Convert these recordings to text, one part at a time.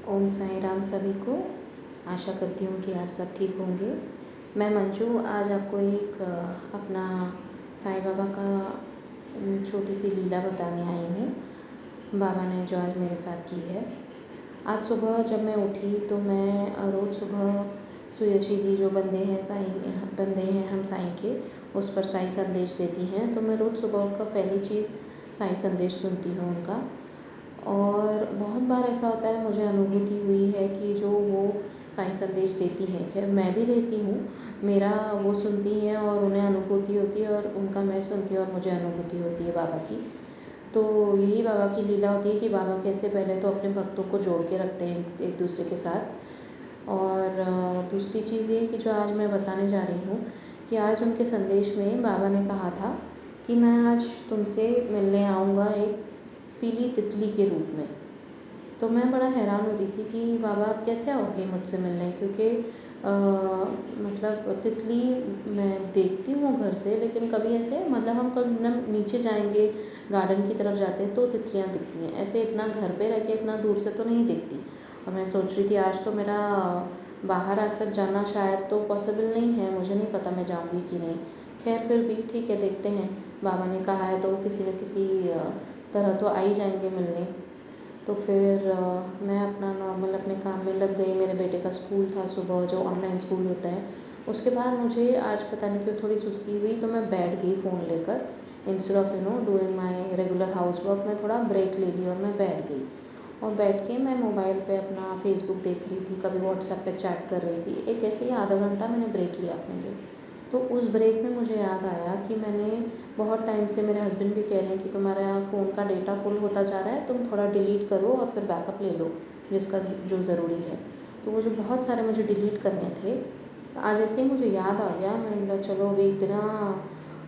ओम साई राम सभी को। आशा करती हूँ कि आप सब ठीक होंगे। मैं मंजू आज आपको एक अपना साईं बाबा का छोटी सी लीला बताने आई हूँ, बाबा ने जो आज मेरे साथ की है। आज सुबह जब मैं उठी तो मैं रोज़ सुबह सुयशी जी जो बंदे हैं बंदे हैं हम साईं के, उस पर साईं संदेश देती हैं, तो मैं रोज़ सुबह उठकर पहली चीज़ साईं संदेश सुनती हूँ उनका। और बहुत बार ऐसा होता है, मुझे अनुभूति हुई है कि जो वो साईं संदेश देती हैं, खैर मैं भी देती हूँ, मेरा वो सुनती हैं और उन्हें अनुभूति होती है और उनका मैं सुनती हूँ और मुझे अनुभूति होती है बाबा की। तो यही बाबा की लीला होती है कि बाबा कैसे पहले तो अपने भक्तों को जोड़ के रखते हैं एक दूसरे के साथ। और दूसरी चीज़ ये कि जो आज मैं बताने जा रही हूँ कि आज उनके संदेश में बाबा ने कहा था कि मैं आज तुमसे मिलने आऊँगा एक पीली तितली के रूप में। तो मैं बड़ा हैरान हो रही थी कि बाबा आप कैसे आओगे मुझसे मिलने, क्योंकि मतलब तितली मैं देखती हूँ घर से, लेकिन कभी ऐसे मतलब हम कभी न नीचे जाएंगे गार्डन की तरफ जाते हैं तो तितलियाँ दिखती हैं, ऐसे इतना घर पे रह के इतना दूर से तो नहीं दिखती। और मैं सोच रही थी आज तो मेरा बाहर आसक जाना शायद तो पॉसिबल नहीं है, मुझे नहीं पता मैं जाऊँगी कि नहीं। खैर फिर भी ठीक है, देखते हैं, बाबा ने कहा है तो किसी न किसी तरह तो आ ही जाएंगे मिलने। तो फिर मैं अपना नॉर्मल अपने काम में लग गई। मेरे बेटे का स्कूल था सुबह, जो ऑनलाइन स्कूल होता है। उसके बाद मुझे आज पता नहीं क्यों थोड़ी सुस्ती हुई, तो मैं बैठ गई फ़ोन लेकर। Instead of doing my regular house work, मैं थोड़ा ब्रेक ले ली और मैं बैठ गई। और बैठ के मैं मोबाइल पे अपना फेसबुक देख रही थी, कभी व्हाट्सएप पे चैट कर रही थी। एक ऐसे ही आधा घंटा मैंने ब्रेक लिया अपने लिए। तो उस ब्रेक में मुझे याद आया कि मैंने बहुत टाइम से, मेरे हस्बैंड भी कह रहे हैं कि तुम्हारा फ़ोन का डेटा फुल होता जा रहा है, तुम थोड़ा डिलीट करो और फिर बैकअप ले लो जिसका जो ज़रूरी है। तो वो जो बहुत सारे मुझे डिलीट करने थे, आज ऐसे ही मुझे याद आ गया। मैंने बोला चलो अभी इतना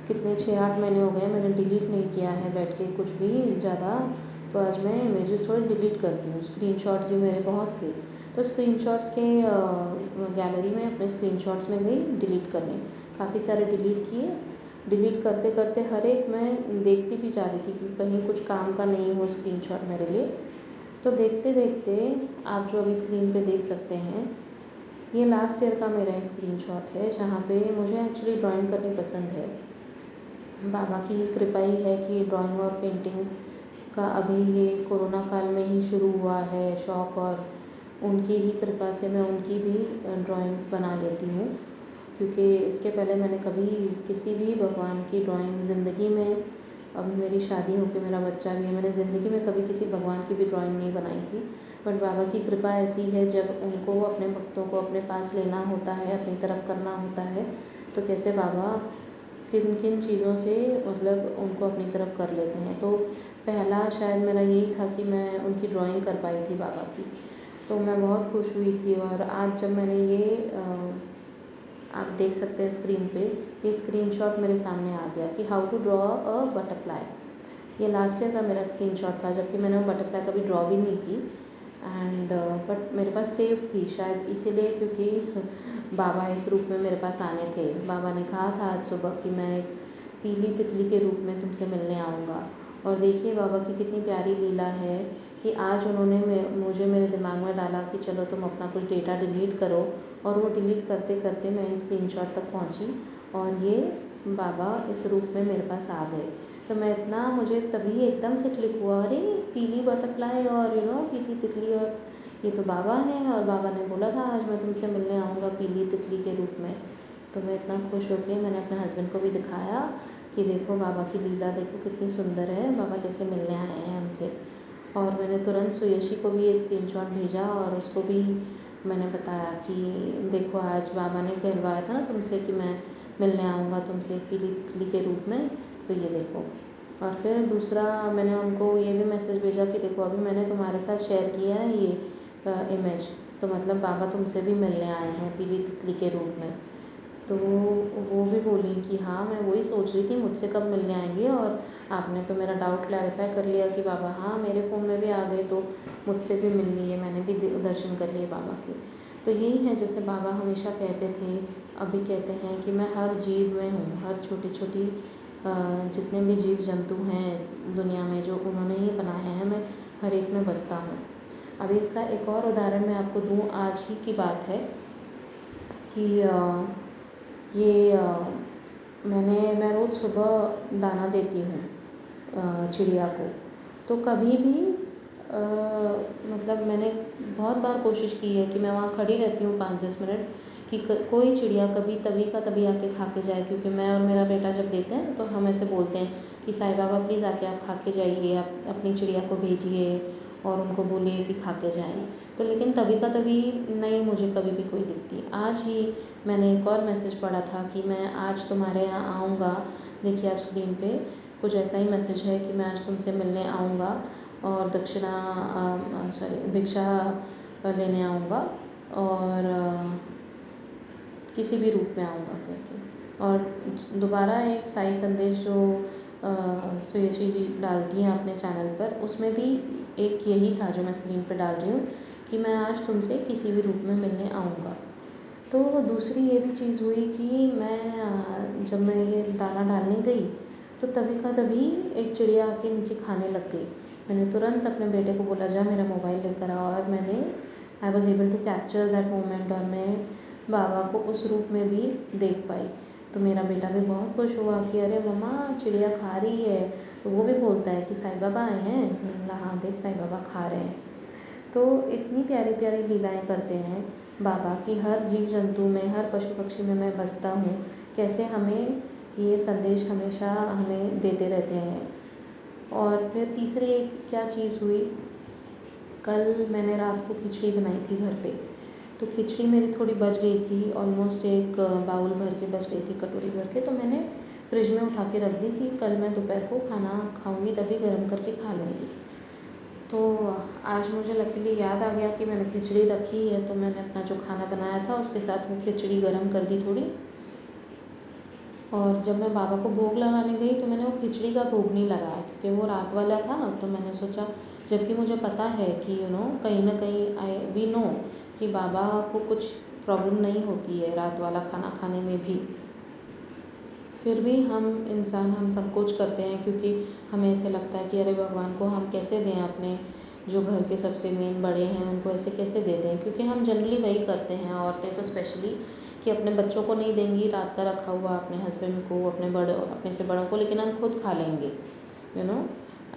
कितने 6-8 महीने हो गए मैंने डिलीट नहीं किया है बैठ के कुछ भी ज़्यादा, तो आज मैं इमेजेस थोड़ी डिलीट करती हूँ। स्क्रीनशॉट्स भी मेरे बहुत थे, तो स्क्रीनशॉट्स के गैलरी में अपने स्क्रीनशॉट्स में गई डिलीट करने, काफ़ी सारे डिलीट किए। डिलीट करते करते हर एक मैं देखती भी जा रही थी कि कहीं कुछ काम का नहीं हो स्क्रीनशॉट मेरे लिए। तो देखते देखते आप जो अभी स्क्रीन पे देख सकते हैं, ये लास्ट ईयर का मेरा स्क्रीनशॉट है, जहाँ पे मुझे एक्चुअली ड्राइंग करनी पसंद है। बाबा की कृपा ही है कि ड्राइंग और पेंटिंग का अभी ये कोरोना काल में ही शुरू हुआ है शौक़, और उनकी ही कृपा से मैं उनकी भी ड्राइंग्स बना लेती हूँ। क्योंकि इसके पहले मैंने कभी किसी भी भगवान की ड्राइंग ज़िंदगी में, अभी मेरी शादी होके मेरा बच्चा भी है, मैंने ज़िंदगी में कभी किसी भगवान की भी ड्राइंग नहीं बनाई थी। बट बाबा की कृपा ऐसी है, जब उनको अपने भक्तों को अपने पास लेना होता है, अपनी तरफ करना होता है, तो कैसे बाबा किन किन चीज़ों से मतलब उनको अपनी तरफ कर लेते हैं। तो पहला शायद मेरा यही था कि मैं उनकी ड्राइंग कर पाई थी बाबा की, तो मैं बहुत खुश हुई थी। और आज जब मैंने ये आप देख सकते हैं स्क्रीन पे, ये स्क्रीनशॉट मेरे सामने आ गया कि how to draw a butterfly. ये लास्ट ईयर का मेरा स्क्रीनशॉट था, जबकि मैंने वो बटरफ्लाई कभी ड्रॉ भी नहीं की। एंड बट मेरे पास सेव थी, शायद इसीलिए क्योंकि बाबा इस रूप में मेरे पास आने थे। बाबा ने कहा था आज सुबह कि मैं एक पीली तितली के रूप में तुमसे मिलने आऊँगा। और देखिए बाबा की कितनी प्यारी लीला है कि आज उन्होंने मुझे मेरे दिमाग में डाला कि चलो तुम अपना कुछ डेटा डिलीट करो, और वो डिलीट करते करते मैं इस स्क्रीनशॉट तक पहुंची और ये बाबा इस रूप में मेरे पास आ गए। तो मैं इतना, मुझे तभी एकदम से क्लिक हुआ, अरे पीली बटरफ्लाई और पीली तितली, और ये तो बाबा हैं, और बाबा ने बोला था आज मैं तुमसे मिलने आऊँगा पीली तितली के रूप में। तो मैं इतना खुश होकर मैंने अपने हस्बैंड को भी दिखाया कि देखो बाबा की लीला, देखो कितनी सुंदर है, बाबा कैसे मिलने आए हैं हमसे। और मैंने तुरंत सुयशी को भी ये स्क्रीनशॉट भेजा और उसको भी मैंने बताया कि देखो आज बाबा ने कहलवाया था ना तुमसे कि मैं मिलने आऊँगा तुमसे पीली तितली के रूप में, तो ये देखो। और फिर दूसरा मैंने उनको ये भी मैसेज भेजा कि देखो अभी मैंने तुम्हारे साथ शेयर किया है ये इमेज, तो मतलब बाबा तुमसे भी मिलने आए हैं पीली तितली के रूप में। तो वो भी बोली कि हाँ मैं वही सोच रही थी मुझसे कब मिलने आएंगे, और आपने तो मेरा डाउट क्लैरिफाई कर लिया कि बाबा हाँ मेरे फ़ोन में भी आ गए, तो मुझसे भी मिल लिए, मैंने भी दर्शन कर लिए बाबा के। तो यही है, जैसे बाबा हमेशा कहते थे, अभी कहते हैं कि मैं हर जीव में हूँ, हर छोटी छोटी जितने भी जीव जंतु हैं इस दुनिया में जो उन्होंने ही बनाए हैं, मैं हर एक में बसता हूँ। अभी इसका एक और उदाहरण मैं आपको दूँ, आज ही की बात है कि ये मैं रोज़ सुबह दाना देती हूँ चिड़िया को। तो कभी भी मतलब मैंने बहुत बार कोशिश की है कि मैं वहाँ खड़ी रहती हूँ 5-10 मिनट कि कोई चिड़िया कभी तभी का तभी आके खा के जाए, क्योंकि मैं और मेरा बेटा जब देते हैं तो हम ऐसे बोलते हैं कि साईं बाबा प्लीज़ आके आप खा के जाइए, आप अपनी चिड़िया को भेजिए और उनको बोलिए कि खा के जाएँ। तो लेकिन तभी का तभी नहीं मुझे कभी भी कोई दिखती। आज ही मैंने एक और मैसेज पढ़ा था कि मैं आज तुम्हारे यहाँ आऊँगा, देखिए आप स्क्रीन पे कुछ ऐसा ही मैसेज है कि मैं आज तुमसे मिलने आऊँगा और दक्षिणा भिक्षा लेने आऊँगा और किसी भी रूप में आऊँगा करके। और दोबारा एक साई संदेश जो सुयशी जी डालती हैं अपने चैनल पर, उसमें भी एक यही था जो मैं स्क्रीन पर डाल रही हूँ कि मैं आज तुमसे किसी भी रूप में मिलने आऊँगा। तो दूसरी ये भी चीज़ हुई कि मैं जब मैं ये दाना डालने गई तो तभी का तभी एक चिड़िया आके नीचे खाने लग गई। मैंने तुरंत अपने बेटे को बोला जा मेरा मोबाइल लेकर आओ, और मैंने I was able to capture that moment और मैं बाबा को उस रूप में भी देख पाई। तो मेरा बेटा भी बहुत खुश हुआ कि अरे मम्मा चिड़िया खा रही है। तो वो भी बोलता है कि साईं बाबा आए हैं। मैंने बोला हाँ देख साईं बाबा खा रहे हैं। तो इतनी प्यारी प्यारी लीलाएँ करते हैं बाबा कि हर जीव जंतु में, हर पशु पक्षी में मैं बसता हूँ। कैसे हमें ये संदेश हमेशा हमें देते रहते हैं। और फिर तीसरी एक क्या चीज़ हुई, कल मैंने रात को खिचड़ी बनाई थी घर पे। तो खिचड़ी मेरी थोड़ी बच गई थी, ऑलमोस्ट एक बाउल भर के बच गई थी, कटोरी भर के। तो मैंने फ्रिज में उठा के रख दी कि कल मैं दोपहर को खाना खाऊंगी तभी गर्म करके खा लूँगी। तो आज मुझे लकीली याद आ गया कि मैंने खिचड़ी रखी है, तो मैंने अपना जो खाना बनाया था उसके साथ वो खिचड़ी गर्म कर दी थोड़ी। और जब मैं बाबा को भोग लगाने गई तो मैंने वो खिचड़ी का भोग नहीं लगाया, क्योंकि वो रात वाला था। तो मैंने सोचा, जबकि मुझे पता है कि कहीं ना कहीं वी नो कि बाबा को कुछ प्रॉब्लम नहीं होती है रात वाला खाना खाने में भी, फिर भी हम इंसान हम संकोच करते हैं, क्योंकि हमें ऐसे लगता है कि अरे भगवान को हम कैसे दें, अपने जो घर के सबसे मेन बड़े हैं उनको ऐसे कैसे दे दें। क्योंकि हम जनरली वही करते हैं, औरतें तो स्पेशली, कि अपने बच्चों को नहीं देंगी रात का रखा हुआ, अपने हस्बैंड को, अपने से बड़ों को, लेकिन हम खुद खा लेंगे।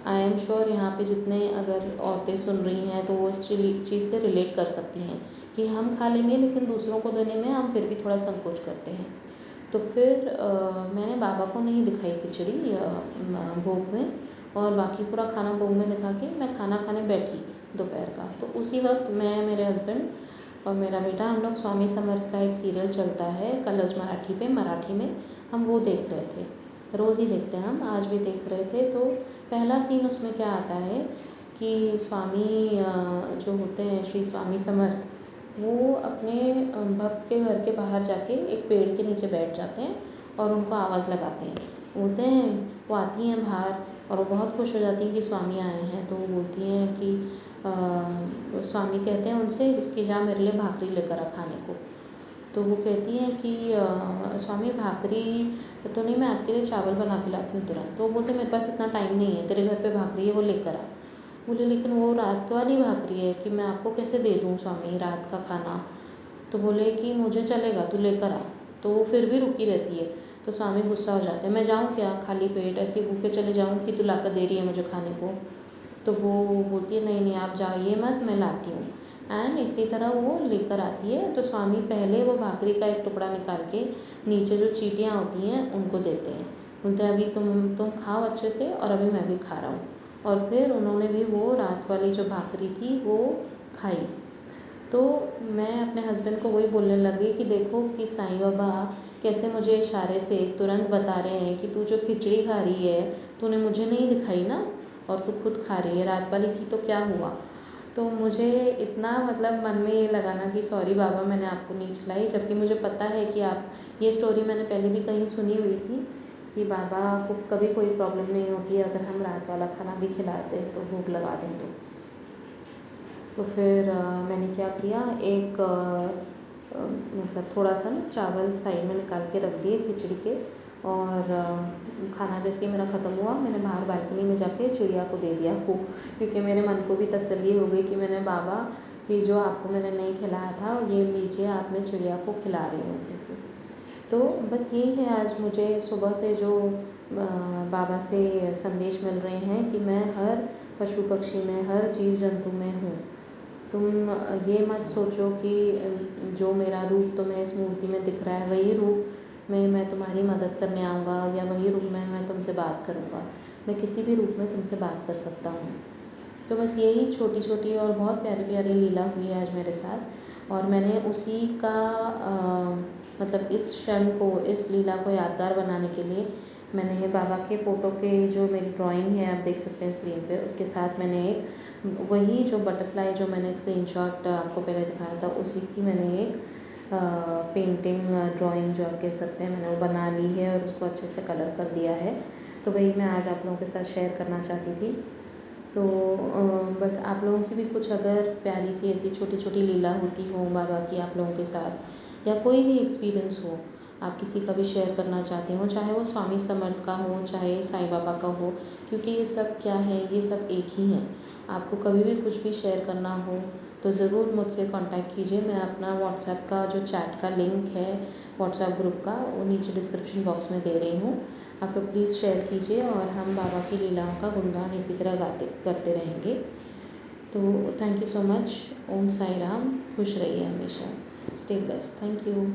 आई एम श्योर यहाँ पे जितने अगर औरतें सुन रही हैं तो वो इस चीज़ से रिलेट कर सकती हैं कि हम खा लेंगे लेकिन दूसरों को देने में हम फिर भी थोड़ा संकोच करते हैं। तो फिर मैंने बाबा को नहीं दिखाई खिचड़ी भोग में, और बाकी पूरा खाना भोग में दिखा के मैं खाना खाने बैठी दोपहर का। तो उसी वक्त मैं, मेरे हस्बैंड और मेरा बेटा, हम लोग स्वामी समर्थ का एक सीरियल चलता है कलर्स मराठी पे, मराठी में, हम वो देख रहे थे। रोज़ ही देखते हैं हम, आज भी देख रहे थे। तो पहला सीन उसमें क्या आता है कि स्वामी जो होते हैं श्री स्वामी समर्थ, वो अपने भक्त के घर के बाहर जाके एक पेड़ के नीचे बैठ जाते हैं और उनको आवाज़ लगाते हैं। बोलते हैं, वो आती हैं बाहर और वो बहुत खुश हो जाती हैं कि स्वामी आए हैं। तो वो बोलती हैं कि स्वामी कहते हैं उनसे कि जा मेरे लिए भाकरी लेकर आ खाने को। तो वो कहती हैं कि स्वामी भाकरी तो नहीं, मैं आपके लिए चावल बना के लाती हूँ तुरंत। तो वो बोलते मेरे पास इतना टाइम नहीं है, तेरे घर पे भाकरी है वो लेकर आ। बोले लेकिन वो रात वाली भाकरी है कि मैं आपको कैसे दे दूँ स्वामी रात का खाना। तो बोले कि मुझे चलेगा, तू लेकर आ। तो वो फिर भी रुकी रहती है। तो स्वामी गुस्सा हो जाते हैं, मैं जाऊँ क्या खाली पेट, ऐसे भूखे चले जाऊँ कि तू लाकर दे रही है मुझे खाने को। तो वो बोलती है नहीं नहीं आप जाइए मत, मैं लाती हूँ। एंड इसी तरह वो लेकर आती है। तो स्वामी पहले वो भाकरी का एक टुकड़ा निकाल के नीचे जो चींटियाँ होती हैं उनको देते हैं। बोलते हैं अभी तुम खाओ अच्छे से, और अभी मैं भी खा रहा हूँ। और फिर उन्होंने भी वो रात वाली जो भाकरी थी वो खाई। तो मैं अपने हस्बैंड को वही बोलने लगी कि देखो कि साईं बाबा कैसे मुझे इशारे से तुरंत बता रहे हैं कि तू जो खिचड़ी खा रही है तूने मुझे नहीं दिखाई ना, और तू खुद खा रही है, रात वाली थी तो क्या हुआ। तो मुझे इतना मतलब मन में ये लगा ना कि सॉरी बाबा मैंने आपको नहीं खिलाई, जबकि मुझे पता है कि आप, ये स्टोरी मैंने पहले भी कहीं सुनी हुई थी कि बाबा को कभी कोई प्रॉब्लम नहीं होती है अगर हम रात वाला खाना भी खिलाते हैं तो, भूख लगा दें तो फिर मैंने क्या किया, एक मतलब थोड़ा सा ना चावल साइड में निकाल के रख दिए खिचड़ी के, और खाना जैसे ही मेरा ख़त्म हुआ, मैंने बाहर बालकनी में जाके चिड़िया को दे दिया वो, क्योंकि मेरे मन को भी तसल्ली हो गई कि मैंने बाबा कि जो आपको मैंने नहीं खिलाया था ये लीजिए, आप मैं चिड़िया को खिला रही हूँ करके। तो बस यही है, आज मुझे सुबह से जो बाबा से संदेश मिल रहे हैं कि मैं हर पशु पक्षी में, हर जीव जंतु में हूँ। तुम ये मत सोचो कि जो मेरा रूप तुम्हें इस मूर्ति में दिख रहा है वही रूप में मैं तुम्हारी मदद करने आऊँगा, या वही रूप में मैं तुमसे बात करूँगा। मैं किसी भी रूप में तुमसे बात कर सकता हूँ। तो बस यही छोटी छोटी और बहुत प्यारी प्यारी लीला हुई है आज मेरे साथ, और मैंने उसी का मतलब इस क्षण को, इस लीला को यादगार बनाने के लिए मैंने बाबा के फ़ोटो के जो मेरी ड्राइंग है आप देख सकते हैं स्क्रीन पे, उसके साथ मैंने एक वही जो बटरफ्लाई जो मैंने स्क्रीनशॉट आपको पहले दिखाया था उसी की मैंने एक पेंटिंग ड्राइंग जो आप कह सकते हैं मैंने वो बना ली है और उसको अच्छे से कलर कर दिया है। तो वही मैं आज आप लोगों के साथ शेयर करना चाहती थी। तो बस आप लोगों की भी कुछ अगर प्यारी सी ऐसी छोटी छोटी लीला होती हो बाबा की आप लोगों के साथ, या कोई भी एक्सपीरियंस हो आप किसी का भी शेयर करना चाहते हो, चाहे वो स्वामी समर्थ का हो, चाहे साईं बाबा का हो, क्योंकि ये सब क्या है, ये सब एक ही हैं। आपको कभी भी कुछ भी शेयर करना हो तो ज़रूर मुझसे कांटेक्ट कीजिए। मैं अपना व्हाट्सएप का जो चैट का लिंक है व्हाट्सएप ग्रुप का, वो नीचे डिस्क्रिप्शन बॉक्स में दे रही हूँ। आप लोग प्लीज़ शेयर कीजिए और हम बाबा की लीलाओं का गुणगान इसी तरह गाते करते रहेंगे। तो थैंक यू सो मच। ओम साई राम। खुश रहिए हमेशा। Stay blessed. Thank you.